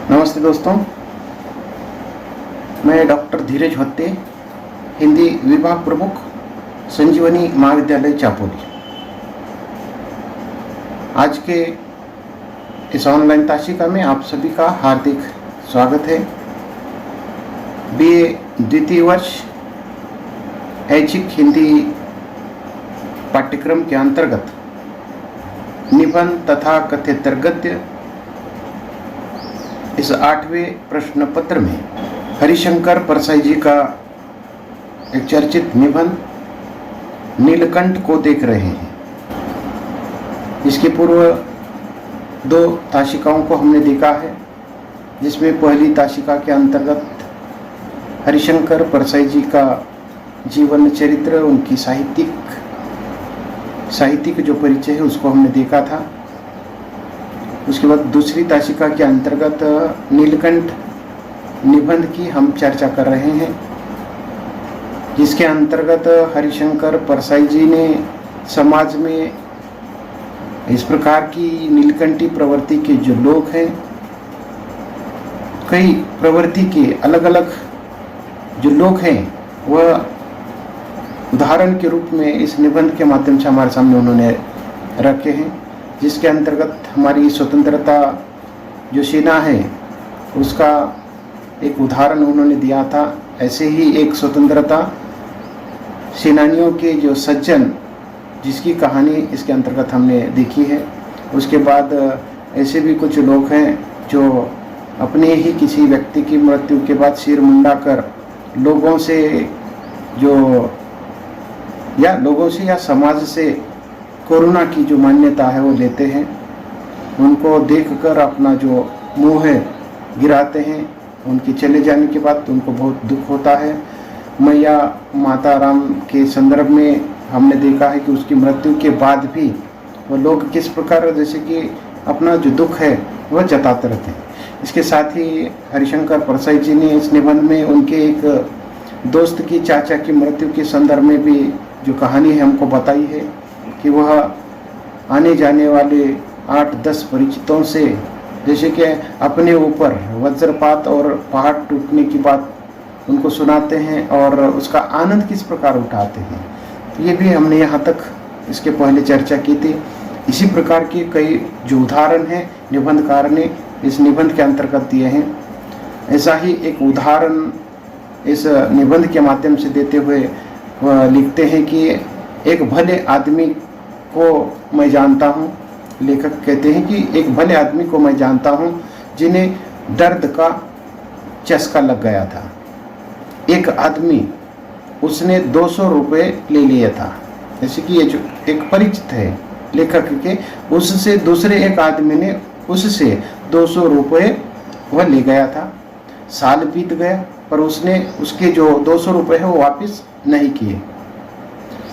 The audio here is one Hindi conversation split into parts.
नमस्ते दोस्तों, मैं डॉक्टर धीरज भत्ते, हिंदी विभाग प्रमुख, संजीवनी महाविद्यालय चापोली। आज के इस ऑनलाइन ताशिका में आप सभी का हार्दिक स्वागत है। बीए द्वितीय वर्ष ऐच्छिक हिंदी पाठ्यक्रम के अंतर्गत निबंध तथा कथ्यतर गद्य इस 8वें प्रश्न पत्र में हरिशंकर परसाई जी का एक चर्चित निबंध नीलकंठ को देख रहे हैं। इसके पूर्व 2 ताशिकाओं को हमने देखा है, जिसमें पहली ताशिका के अंतर्गत हरिशंकर परसाई जी का जीवन चरित्र, उनकी साहित्यिक जो परिचय है उसको हमने देखा था। उसके बाद दूसरी ताशिका के अंतर्गत नीलकंठ निबंध की हम चर्चा कर रहे हैं, जिसके अंतर्गत हरिशंकर परसाई जी ने समाज में इस प्रकार की नीलकंठी प्रवृत्ति के जो लोग हैं, कई प्रवृत्ति के अलग अलग जो लोग हैं, वह उदाहरण के रूप में इस निबंध के माध्यम से हमारे सामने उन्होंने रखे हैं। जिसके अंतर्गत हमारी स्वतंत्रता जो सेना है उसका एक उदाहरण उन्होंने दिया था। ऐसे ही एक स्वतंत्रता सेनानियों के जो सज्जन, जिसकी कहानी इसके अंतर्गत हमने देखी है। उसके बाद ऐसे भी कुछ लोग हैं जो अपने ही किसी व्यक्ति की मृत्यु के बाद सिर मुंडा कर लोगों से या समाज से कोरोना की जो मान्यता है वो लेते हैं। उनको देखकर अपना जो मुंह है गिराते हैं। उनके चले जाने के बाद तो उनको बहुत दुख होता है। मैया माता राम के संदर्भ में हमने देखा है कि उसकी मृत्यु के बाद भी वो लोग किस प्रकार जैसे कि अपना जो दुख है वह जताते रहते हैं। इसके साथ ही हरिशंकर परसाई जी ने इस निबंध में उनके एक दोस्त की चाचा की मृत्यु के संदर्भ में भी जो कहानी है हमको बताई है कि वह आने जाने वाले 8-10 परिचितों से जैसे कि अपने ऊपर वज्रपात और पहाड़ टूटने की बात उनको सुनाते हैं और उसका आनंद किस प्रकार उठाते हैं। तो ये भी हमने यहाँ तक इसके पहले चर्चा की थी। इसी प्रकार के कई जो उदाहरण हैं निबंधकार ने इस निबंध के अंतर्गत दिए हैं। ऐसा ही एक उदाहरण इस निबंध के माध्यम से देते हुए वह लिखते हैं कि एक भले आदमी को मैं जानता हूँ। लेखक कहते हैं कि एक भले आदमी को मैं जानता हूँ जिन्हें दर्द का चस्का लग गया था। एक आदमी, उसने 200 रुपये ले लिया था। जैसे कि ये जो एक परिचित है लेखक के, उससे दूसरे एक आदमी ने उससे 200 रुपये वह ले गया था। साल बीत गया पर उसने उसके जो 200 रुपये है वो वापस नहीं किए।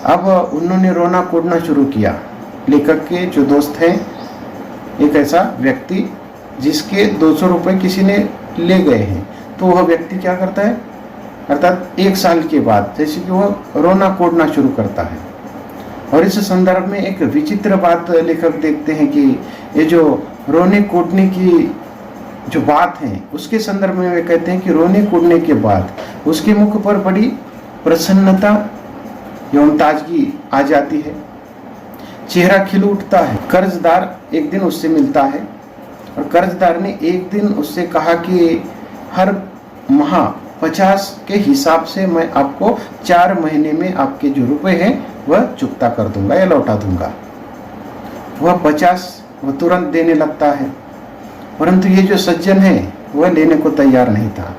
अब उन्होंने रोना कूदना शुरू किया। लेखक के जो दोस्त हैं, एक ऐसा व्यक्ति जिसके 200 रुपये किसी ने ले गए हैं, तो वह व्यक्ति क्या करता है, अर्थात 1 साल के बाद जैसे कि वह रोना कूदना शुरू करता है। और इस संदर्भ में एक विचित्र बात लेखक देखते हैं कि ये जो रोने कूदने की जो बात है उसके संदर्भ में वे कहते हैं कि रोने कूदने के बाद उसके मुख पर बड़ी प्रसन्नता एवं ताजगी आ जाती है, चेहरा खिल उठता है। कर्जदार एक दिन उससे मिलता है और कर्जदार ने एक दिन उससे कहा कि हर माह 50 के हिसाब से मैं आपको 4 महीने में आपके जो रुपए हैं वह चुकता कर दूंगा या लौटा दूंगा। वह 50 वह तुरंत देने लगता है, परंतु ये जो सज्जन है वह लेने को तैयार नहीं था।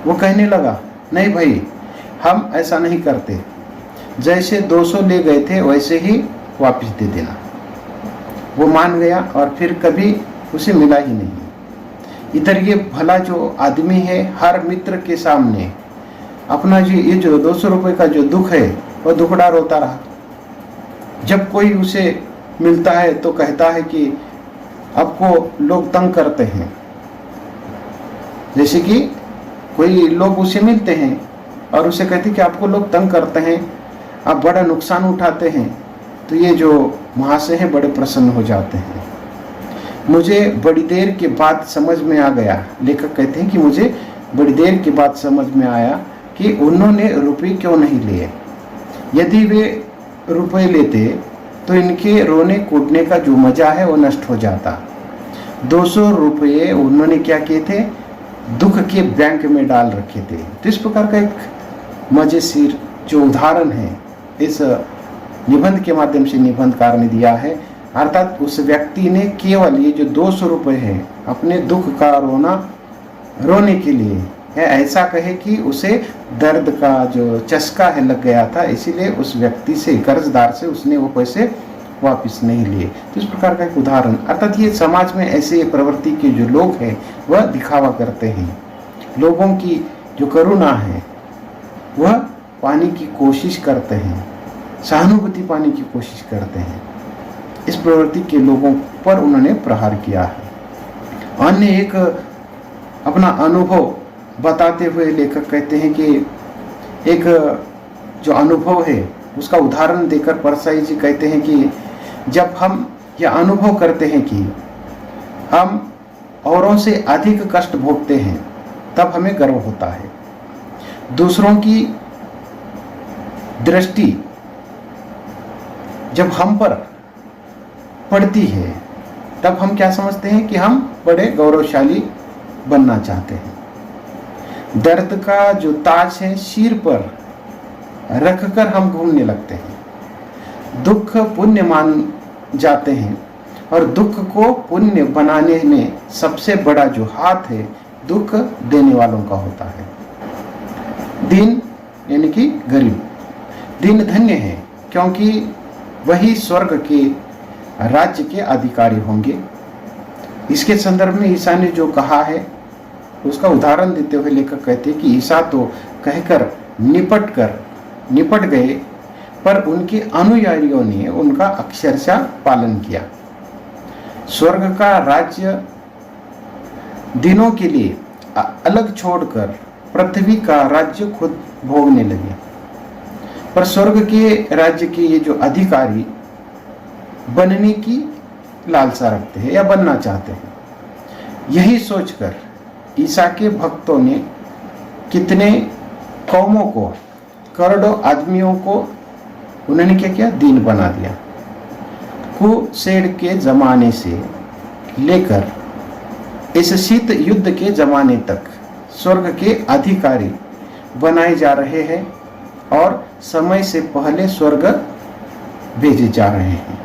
वो कहने लगा, नहीं भाई, हम ऐसा नहीं करते, जैसे 200 ले गए थे वैसे ही वापस दे देना। वो मान गया और फिर कभी उसे मिला ही नहीं। इधर ये भला जो आदमी है हर मित्र के सामने अपना ये जो 200 रुपये का जो दुख है वह दुखड़ा रोता रहा। जब कोई उसे मिलता है तो कहता है कि आपको लोग तंग करते हैं। जैसे कि कोई लोग उसे मिलते हैं और उसे कहते हैं कि आपको लोग तंग करते हैं, आप बड़ा नुकसान उठाते हैं, तो ये जो महाशय हैं बड़े प्रसन्न हो जाते हैं। मुझे बड़ी देर के बाद समझ में आ गया, लेखक कहते हैं कि मुझे बड़ी देर के बाद समझ में आया कि उन्होंने रुपये क्यों नहीं लिए। यदि वे रुपये लेते तो इनके रोने कूदने का जो मज़ा है वो नष्ट हो जाता। 200 रुपये उन्होंने क्या किए थे, दुख के बैंक में डाल रखे थे। तो इस प्रकार का एक मजेशीर जो उदाहरण है इस निबंध के माध्यम से निबंधकार ने दिया है। अर्थात उस व्यक्ति ने केवल ये जो 200 रुपये है अपने दुख का रोने के लिए है, ऐसा कहे कि उसे दर्द का जो चस्का है लग गया था, इसीलिए उस व्यक्ति से, कर्जदार से उसने वो पैसे वापस नहीं लिए। तो इस प्रकार का एक उदाहरण, अर्थात ये समाज में ऐसे प्रवृत्ति के जो लोग हैं वह दिखावा करते हैं। लोगों की जो करुणा है वह पाने की कोशिश करते हैं, सहानुभूति पाने की कोशिश करते हैं। इस प्रवृत्ति के लोगों पर उन्होंने प्रहार किया है। अन्य एक अपना अनुभव बताते हुए लेखक कहते हैं कि एक जो अनुभव है उसका उदाहरण देकर परसाई जी कहते हैं कि जब हम यह अनुभव करते हैं कि हम औरों से अधिक कष्ट भोगते हैं तब हमें गर्व होता है। दूसरों की दृष्टि जब हम पर पड़ती है तब हम क्या समझते हैं कि हम बड़े गौरवशाली बनना चाहते हैं। दर्द का जो ताज है सिर पर रखकर हम घूमने लगते हैं। दुख पुण्य मान जाते हैं और दुख को पुण्य बनाने में सबसे बड़ा जो हाथ है दुख देने वालों का होता है। दीन यानी कि गरीब, दीन धन्य है क्योंकि वही स्वर्ग के राज्य के अधिकारी होंगे। इसके संदर्भ में ईसा ने जो कहा है उसका उदाहरण देते हुए लेखक कहते हैं कि ईसा तो कहकर निपट गए पर उनके अनुयायियों ने उनका अक्षरशः पालन किया। स्वर्ग का राज्य दिनों के लिए अलग छोड़कर पृथ्वी का राज्य खुद भोगने लगे, पर स्वर्ग के राज्य के ये जो अधिकारी बनने की लालसा रखते हैं या बनना चाहते हैं। यही सोचकर ईसा के भक्तों ने कितने कौमों को, करोड़ों आदमियों को उन्होंने क्या किया, दीन बना दिया। कुसेड़ के जमाने से लेकर इस शीत युद्ध के जमाने तक स्वर्ग के अधिकारी बनाए जा रहे हैं और समय से पहले स्वर्ग भेजे जा रहे हैं।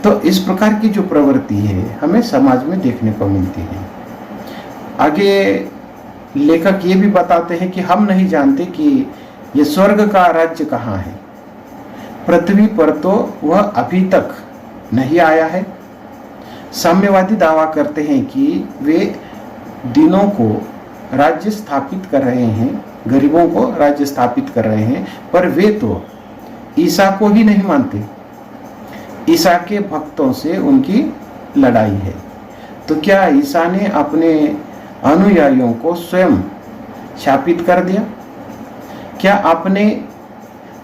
तो इस प्रकार की जो प्रवृत्ति है हमें समाज में देखने को मिलती है। आगे लेखक ये भी बताते हैं कि हम नहीं जानते कि ये स्वर्ग का राज्य कहाँ है। पृथ्वी पर तो वह अभी तक नहीं आया है। साम्यवादी दावा करते हैं कि वे दिनों को राज्य स्थापित कर रहे हैं, गरीबों को राज्य स्थापित कर रहे हैं, पर वे तो ईसा को ही नहीं मानते। ईसा के भक्तों से उनकी लड़ाई है। तो क्या ईसा ने अपने अनुयायियों को स्वयं शापित कर दिया? क्या अपने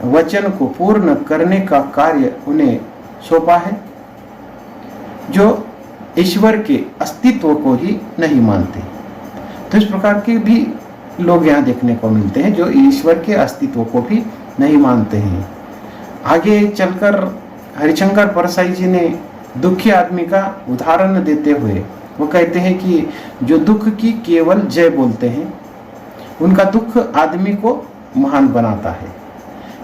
वचन को पूर्ण करने का कार्य उन्हें सौंपा है? जो ईश्वर के अस्तित्व को ही नहीं मानते। तो इस प्रकार के भी लोग यहाँ देखने को मिलते हैं जो ईश्वर के अस्तित्व को भी नहीं मानते हैं। आगे चलकर हरिशंकर परसाई जी ने दुखी आदमी का उदाहरण देते हुए वो कहते हैं कि जो दुख की केवल जय बोलते हैं उनका दुख आदमी को महान बनाता है,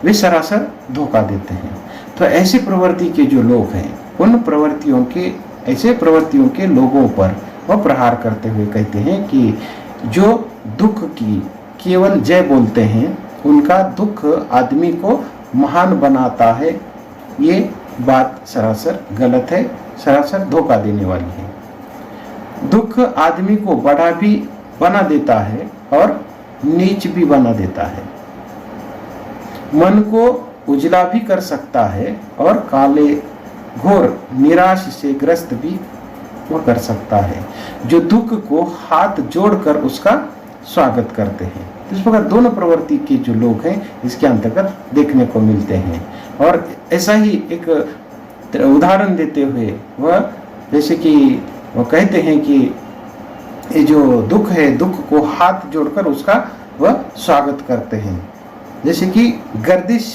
वे सरासर धोखा देते हैं। तो ऐसी प्रवृत्ति के जो लोग हैं उन प्रवृत्तियों के, ऐसे प्रवृत्तियों के लोगों पर वह प्रहार करते हुए कहते हैं कि जो दुख की केवल जय बोलते हैं उनका दुख आदमी को महान बनाता है। ये बात सरासर गलत है, सरासर धोखा देने वाली है। दुख आदमी को बड़ा भी बना देता है और नीच भी बना देता है। मन को उजला भी कर सकता है और काले घोर निराश से ग्रस्त भी वह कर सकता है, जो दुख को हाथ जोड़कर उसका स्वागत करते हैं। इस प्रकार दोनों प्रवृत्ति के जो लोग हैं इसके अंतर्गत देखने को मिलते हैं। और ऐसा ही एक उदाहरण देते हुए वह जैसे कि वो कहते हैं कि ये जो दुख है, दुख को हाथ जोड़कर उसका वह स्वागत करते हैं। जैसे कि गर्दिश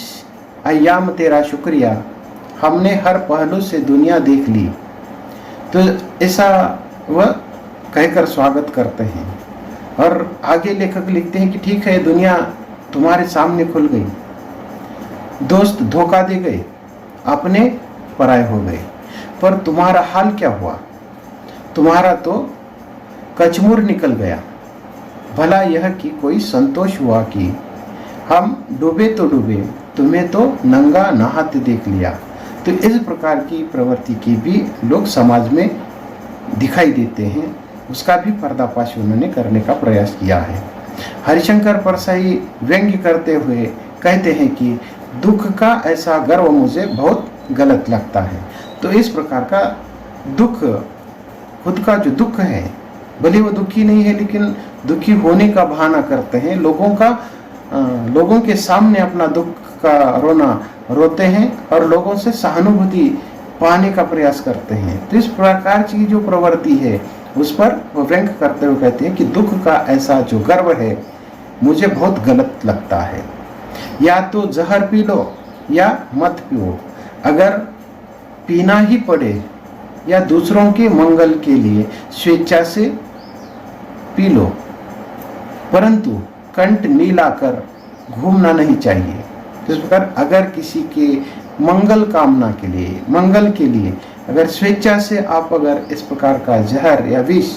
अय्याम तेरा शुक्रिया, हमने हर पहलू से दुनिया देख ली, तो ऐसा वह कहकर स्वागत करते हैं। और आगे लेखक लिखते हैं कि ठीक है, दुनिया तुम्हारे सामने खुल गई, दोस्त धोखा दे गए, अपने पराये हो गए, पर तुम्हारा हाल क्या हुआ? तुम्हारा तो कचमुर निकल गया। भला यह कि कोई संतोष हुआ कि हम डूबे तो डूबे, तुम्हें तो नंगा नहाते देख लिया। तो इस प्रकार की प्रवृत्ति की भी लोग समाज में दिखाई देते हैं, उसका भी पर्दाफाश उन्होंने करने का प्रयास किया है। हरिशंकर परसाई व्यंग्य करते हुए कहते हैं कि दुख का ऐसा गर्व मुझे बहुत गलत लगता है। तो इस प्रकार का दुख, खुद का जो दुख है, भले वो दुखी नहीं है लेकिन दुखी होने का बहाना करते हैं, लोगों के सामने अपना दुख का रोना रोते हैं और लोगों से सहानुभूति पाने का प्रयास करते हैं। तो इस प्रकार की जो प्रवृत्ति है उस पर वो व्यंग्य करते हुए कहते हैं कि दुख का ऐसा जो गर्व है मुझे बहुत गलत लगता है। या तो जहर पी लो या मत पियो, अगर पीना ही पड़े या दूसरों के मंगल के लिए स्वेच्छा से पी लो, परंतु कंठ नीला कर घूमना नहीं चाहिए। इस प्रकार अगर किसी के मंगल कामना के लिए, मंगल के लिए अगर स्वेच्छा से आप अगर इस प्रकार का जहर या विष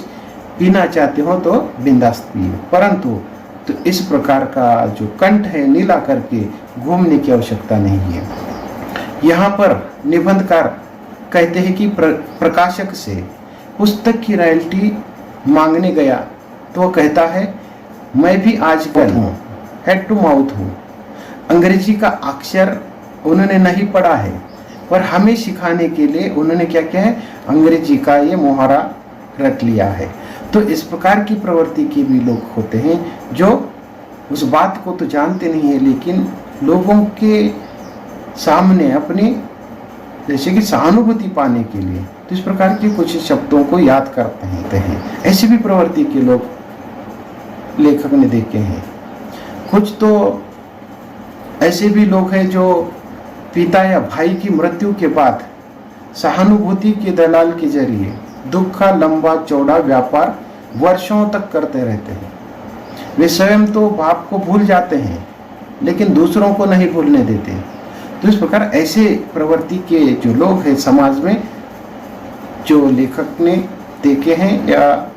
पीना चाहते हो तो बिंदास पिए, परंतु तो इस प्रकार का जो कंठ है नीला करके घूमने की आवश्यकता नहीं है। यहाँ पर निबंधकार कहते हैं कि प्रकाशक से पुस्तक की रॉयल्टी मांगने गया तो वो कहता है मैं भी आजकल हूँ, हेड टू माउथ हूँ। अंग्रेजी का अक्षर उन्होंने नहीं पढ़ा है, पर हमें सिखाने के लिए उन्होंने क्या किया है, अंग्रेजी का ये मुहावरा रट लिया है। तो इस प्रकार की प्रवृत्ति के भी लोग होते हैं जो उस बात को तो जानते नहीं है लेकिन लोगों के सामने अपनी जैसे कि सहानुभूति पाने के लिए तो इस प्रकार के कुछ शब्दों को याद करते हैं। ऐसी भी प्रवृत्ति के लोग लेखक ने देखे हैं। कुछ तो ऐसे भी लोग हैं जो पिता या भाई की मृत्यु के बाद सहानुभूति के दलाल के जरिए दुख का लंबा चौड़ा व्यापार वर्षों तक करते रहते हैं। वे स्वयं तो बाप को भूल जाते हैं लेकिन दूसरों को नहीं भूलने देते। तो इस प्रकार ऐसे प्रवृत्ति के जो लोग हैं समाज में, जो लेखक ने देखे हैं या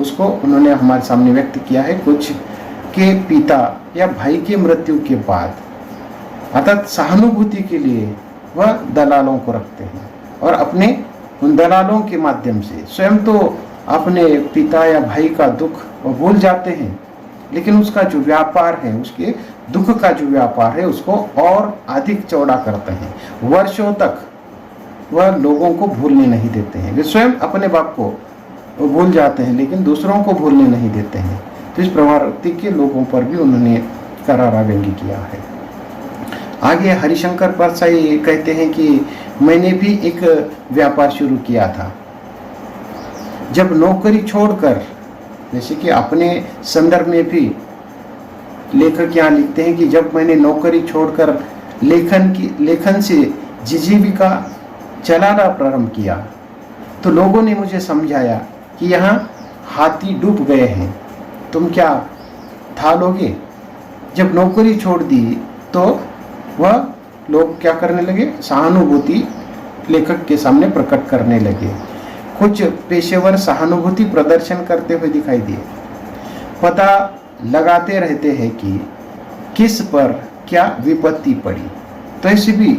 उसको उन्होंने हमारे सामने व्यक्त किया है, कुछ के पिता या भाई की मृत्यु के बाद अर्थात सहानुभूति के लिए वह दलालों को रखते हैं और अपने उन दलालों के माध्यम से स्वयं तो अपने पिता या भाई का दुख वो भूल जाते हैं लेकिन उसका जो व्यापार है, उसके दुख का जो व्यापार है उसको और अधिक चौड़ा करते हैं। वर्षों तक वह लोगों को भूलने नहीं देते हैं। वे स्वयं अपने बाप को भूल जाते हैं लेकिन दूसरों को भूलने नहीं देते हैं। तो इस प्रवृत्ति के लोगों पर भी उन्होंने करारा व्यंग्य किया है। आगे हरिशंकर परसाई कहते हैं कि मैंने भी एक व्यापार शुरू किया था। जब नौकरी छोड़कर, जैसे कि अपने संदर्भ में भी लेखक यहाँ लिखते हैं कि जब मैंने नौकरी छोड़कर लेखन से जीविका चलाना प्रारंभ किया तो लोगों ने मुझे समझाया कि यहाँ हाथी डूब गए हैं, तुम क्या था लोगे। जब नौकरी छोड़ दी तो वह लोग क्या करने लगे, सहानुभूति लेखक के सामने प्रकट करने लगे। कुछ पेशेवर सहानुभूति प्रदर्शन करते हुए दिखाई दिए, पता लगाते रहते हैं कि किस पर क्या विपत्ति पड़ी। तो ऐसे भी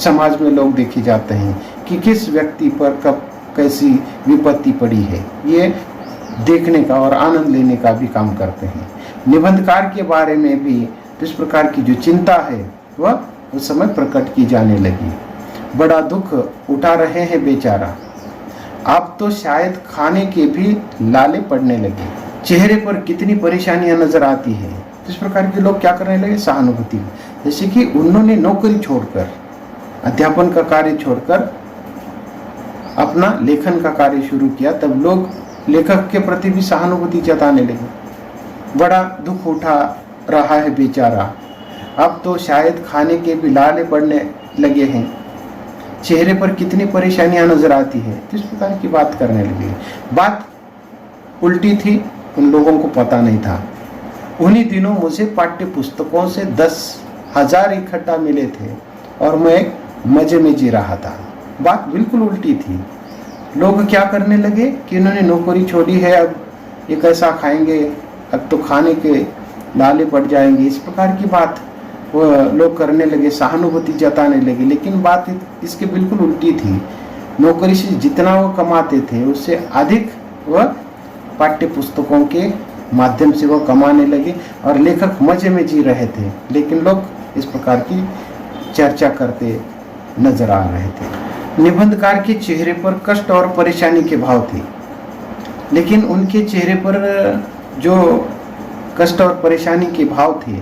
समाज में लोग देखे जाते हैं कि किस व्यक्ति पर कब कैसी विपत्ति पड़ी है, ये देखने का और आनंद लेने का भी काम करते हैं। निबंधकार के बारे में भी इस प्रकार की जो चिंता है वह उस समय प्रकट की जाने लगी। बड़ा दुख उठा रहे हैं बेचारा, अब तो शायद खाने के भी लाले पड़ने लगे, चेहरे पर कितनी परेशानियां नजर आती है। इस प्रकार के लोग क्या करने लगे, सहानुभूति। जैसे कि उन्होंने नौकरी छोड़कर, अध्यापन का कार्य छोड़कर अपना लेखन का कार्य शुरू किया, तब लोग लेखक के प्रति भी सहानुभूति जताने लगे। बड़ा दुख उठा रहा है बेचारा, अब तो शायद खाने के भी लाले पड़ने लगे हैं, चेहरे पर कितनी परेशानियां नजर आती है। तो इस प्रकार की बात करने लगे। बात उल्टी थी, उन लोगों को पता नहीं था। उन्हीं दिनों मुझे पाठ्य पुस्तकों से 10,000 इकट्ठा मिले थे और मैं मजे में जी रहा था। बात बिल्कुल उल्टी थी। लोग क्या करने लगे कि इन्होंने नौकरी छोड़ी है, अब ये कैसा खाएंगे, अब तो खाने के लाले पड़ जाएंगे, इस प्रकार की बात वो लोग करने लगे, सहानुभूति जताने लगे। लेकिन बात इसके बिल्कुल उल्टी थी। नौकरी से जितना वो कमाते थे उससे अधिक वह पाठ्य पुस्तकों के माध्यम से वो कमाने लगे और लेखक मजे में जी रहे थे। लेकिन लोग इस प्रकार की चर्चा करते नजर आ रहे थे। निबंधकार के चेहरे पर कष्ट और परेशानी के भाव थे, लेकिन उनके चेहरे पर जो कष्ट और परेशानी के भाव थे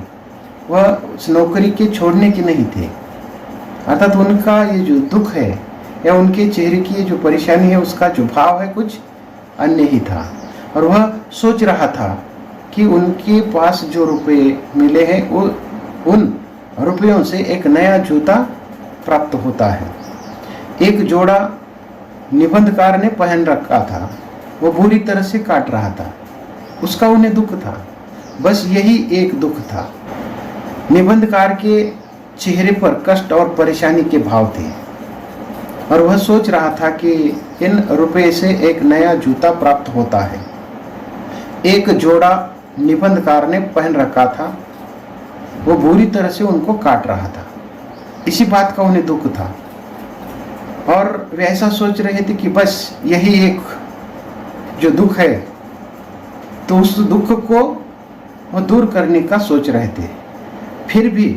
वह उस नौकरी के छोड़ने के नहीं थे। अर्थात उनका ये जो दुख है या उनके चेहरे की ये जो परेशानी है उसका जो भाव है कुछ अन्य ही था। और वह सोच रहा था कि उनके पास जो रुपए मिले हैं वो उन रुपयों से एक नया जूता प्राप्त होता है। एक जोड़ा निबंधकार ने पहन रखा था, वो बुरी तरह से काट रहा था, उसका उन्हें दुख था। बस यही एक दुख था। निबंधकार के चेहरे पर कष्ट और परेशानी के भाव थे और वह सोच रहा था कि इन रुपए से एक नया जूता प्राप्त होता है। एक जोड़ा निबंधकार ने पहन रखा था, वो बुरी तरह से उनको काट रहा था, इसी बात का उन्हें दुख था। और वे ऐसा सोच रहे थे कि बस यही एक जो दुख है, तो उस दुख को वो दूर करने का सोच रहे थे। फिर भी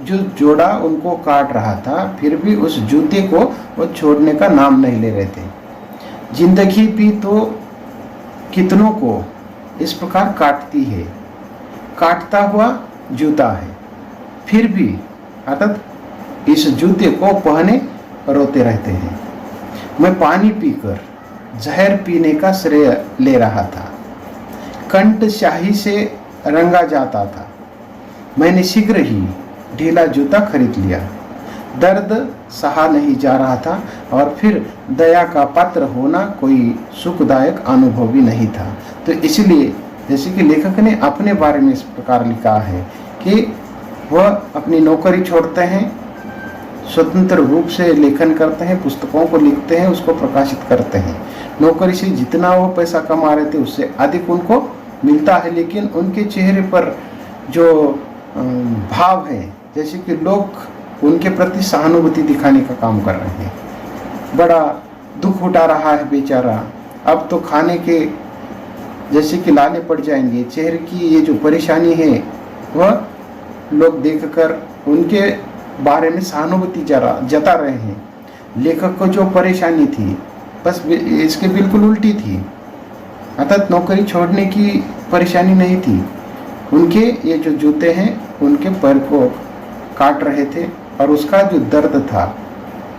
जो जोड़ा उनको काट रहा था, फिर भी उस जूते को वो छोड़ने का नाम नहीं ले रहे थे। जिंदगी भी तो कितनों को इस प्रकार काटती है, काटता हुआ जूता है, फिर भी अर्थात इस जूते को पहने रोते रहते हैं। मैं पानी पीकर जहर पीने का श्रेय ले रहा था, कंठ शाही से रंगा जाता था। मैंने शीघ्र ही ढीला जूता खरीद लिया। दर्द सहा नहीं जा रहा था और फिर दया का पात्र होना कोई सुखदायक अनुभव भी नहीं था। तो इसलिए जैसे कि लेखक ने अपने बारे में इस प्रकार लिखा है कि वह अपनी नौकरी छोड़ते हैं, स्वतंत्र रूप से लेखन करते हैं, पुस्तकों को लिखते हैं, उसको प्रकाशित करते हैं। नौकरी से जितना वो पैसा कमा रहे थे उससे अधिक उनको मिलता है, लेकिन उनके चेहरे पर जो भाव है जैसे कि लोग उनके प्रति सहानुभूति दिखाने का काम कर रहे हैं। बड़ा दुख उठा रहा है बेचारा, अब तो खाने के जैसे कि लाले पड़ जाएंगे। चेहरे की ये जो परेशानी है वह लोग देखकर उनके बारे में सहानुभूति जता रहे हैं। लेखक को जो परेशानी थी बस इसके बिल्कुल उल्टी थी, अर्थात नौकरी छोड़ने की परेशानी नहीं थी। उनके ये जो जूते हैं उनके पैर को काट रहे थे और उसका जो दर्द था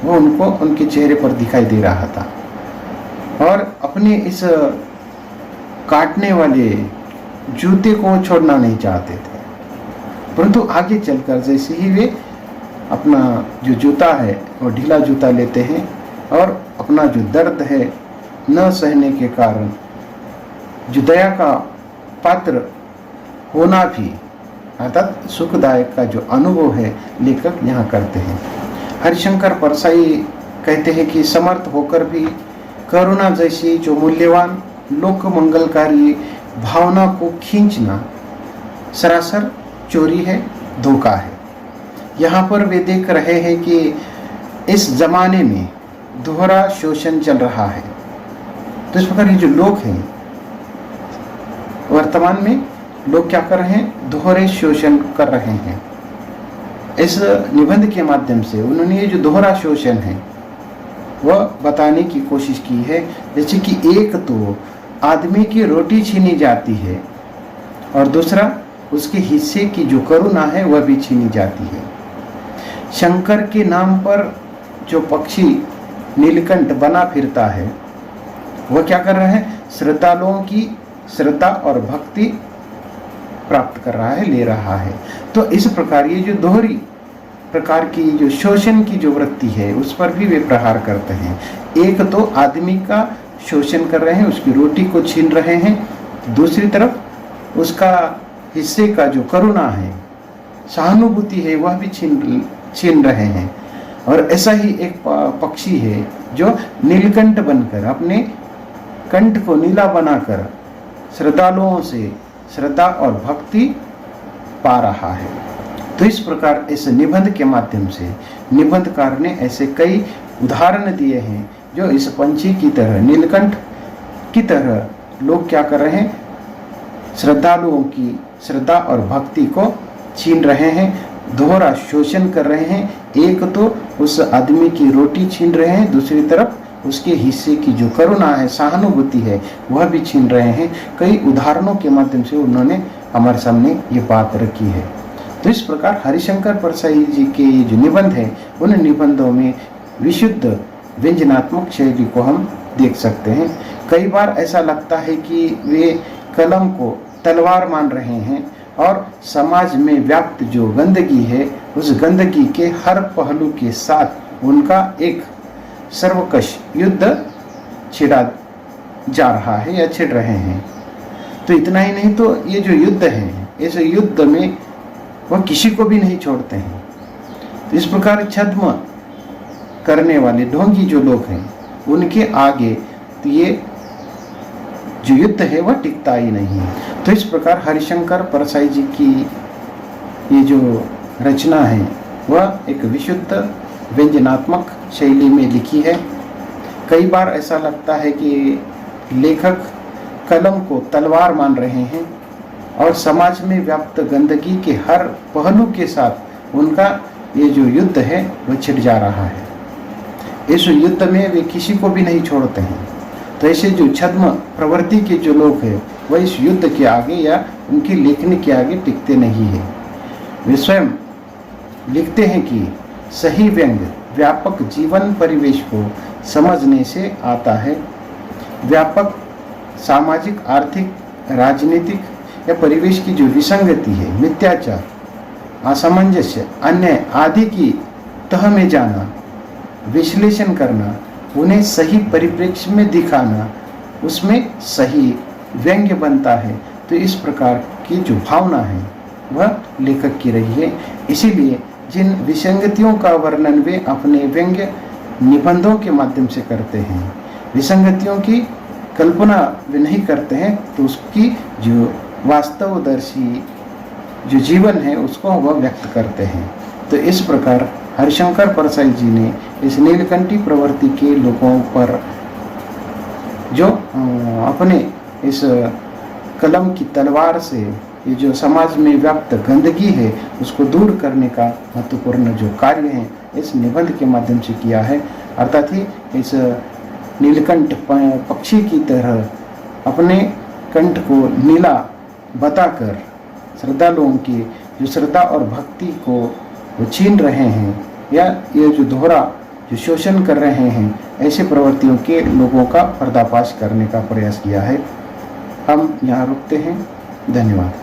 वो उनको उनके चेहरे पर दिखाई दे रहा था और अपने इस काटने वाले जूते को छोड़ना नहीं चाहते थे। परंतु आगे चलकर जैसे ही वे अपना जो जूता है वो ढीला जूता लेते हैं और अपना जो दर्द है न सहने के कारण जो दया का पात्र होना भी अर्थात सुखदायक का जो अनुभव है लेखक यहाँ करते हैं। हरिशंकर परसाई कहते हैं कि समर्थ होकर भी करुणा जैसी जो मूल्यवान लोक मंगलकारी भावना को खींचना सरासर चोरी है, धोखा है। यहाँ पर वे देख रहे हैं कि इस जमाने में दोहरा शोषण चल रहा है। तो इस प्रकार ये जो लोग हैं वर्तमान में लोग क्या कर रहे हैं, दोहरे शोषण कर रहे हैं। इस निबंध के माध्यम से उन्होंने ये जो दोहरा शोषण है वह बताने की कोशिश की है। जैसे कि एक तो आदमी की रोटी छीनी जाती है और दूसरा उसके हिस्से की जो करुणा है वह भी छीनी जाती है। शंकर के नाम पर जो पक्षी नीलकंठ बना फिरता है, वह क्या कर रहे हैं? श्रद्धालुओं की श्रद्धा और भक्ति प्राप्त कर रहा है, ले रहा है। तो इस प्रकार ये जो दोहरी प्रकार की जो शोषण की जो वृत्ति है उस पर भी वे प्रहार करते हैं। एक तो आदमी का शोषण कर रहे हैं, उसकी रोटी को छीन रहे हैं, दूसरी तरफ उसका हिस्से का जो करुणा है, सहानुभूति है, वह भी छीन रहे हैं। और ऐसा ही एक पक्षी है जो नीलकंठ बनकर अपने कंठ को नीला बनाकर श्रद्धालुओं से श्रद्धा और भक्ति पा रहा है। तो इस प्रकार इस निबंध के माध्यम से निबंधकार ने ऐसे कई उदाहरण दिए हैं जो इस पंछी की तरह, नीलकंठ की तरह लोग क्या कर रहे हैं? श्रद्धालुओं की श्रद्धा और भक्ति को छीन रहे हैं, दोहरा शोषण कर रहे हैं। एक तो उस आदमी की रोटी छीन रहे हैं, दूसरी तरफ उसके हिस्से की जो करुणा है, सहानुभूति है, वह भी छीन रहे हैं। कई उदाहरणों के माध्यम से उन्होंने हमारे सामने ये बात रखी है। तो इस प्रकार हरिशंकर परसाई जी के जो निबंध है, उन निबंधों में विशुद्ध व्यंजनात्मक शैली को हम देख सकते हैं। कई बार ऐसा लगता है कि वे कलम को तलवार मान रहे हैं और समाज में व्याप्त जो गंदगी है, उस गंदगी के हर पहलू के साथ उनका एक सर्वकश युद्ध छिड़ा जा रहा है या छिड़ रहे हैं। तो इतना ही नहीं, तो ये जो युद्ध है, इस युद्ध में वह किसी को भी नहीं छोड़ते हैं। तो इस प्रकार छद्म करने वाले ढोंगी जो लोग हैं, उनके आगे तो ये जो युद्ध है वह टिकता ही नहीं है। तो इस प्रकार हरिशंकर परसाई जी की ये जो रचना है वह एक विशुद्ध व्यंजनात्मक शैली में लिखी है। कई बार ऐसा लगता है कि लेखक कलम को तलवार मान रहे हैं और समाज में व्याप्त गंदगी के हर पहलू के साथ उनका ये जो युद्ध है वह छिड़ जा रहा है। इस युद्ध में वे किसी को भी नहीं छोड़ते हैं। तो ऐसे जो छद्म प्रवृत्ति के जो लोग हैं वह इस युद्ध के आगे या उनकी लेखनी के आगे टिकते नहीं है। वे स्वयं लिखते हैं कि सही व्यंग्य व्यापक जीवन परिवेश को समझने से आता है। व्यापक सामाजिक, आर्थिक, राजनीतिक या परिवेश की जो विसंगति है, मिथ्याचार, असमंजस्य, अन्याय आदि की तह में जाना, विश्लेषण करना, उन्हें सही परिप्रेक्ष्य में दिखाना, उसमें सही व्यंग्य बनता है। तो इस प्रकार की जो भावना है वह लेखक की रही है। इसीलिए जिन विसंगतियों का वर्णन वे अपने व्यंग्य निबंधों के माध्यम से करते हैं, विसंगतियों की कल्पना वे नहीं करते हैं, तो उसकी जो वास्तवदर्शी जो जीवन है उसको वह व्यक्त करते हैं। तो इस प्रकार हरिशंकर परसाई जी ने इस नीलकंठी प्रवृत्ति के लोगों पर जो अपने इस कलम की तलवार से ये जो समाज में व्याप्त गंदगी है उसको दूर करने का महत्वपूर्ण जो कार्य है इस निबंध के माध्यम से किया है। अर्थात ही इस नीलकंठ पक्षी की तरह अपने कंठ को नीला बताकर श्रद्धालुओं की जो श्रद्धा और भक्ति को वो छीन रहे हैं या ये जो दोहरा जो शोषण कर रहे हैं, ऐसे प्रवृत्तियों के लोगों का पर्दाफाश करने का प्रयास किया है। हम यहाँ रुकते हैं। धन्यवाद।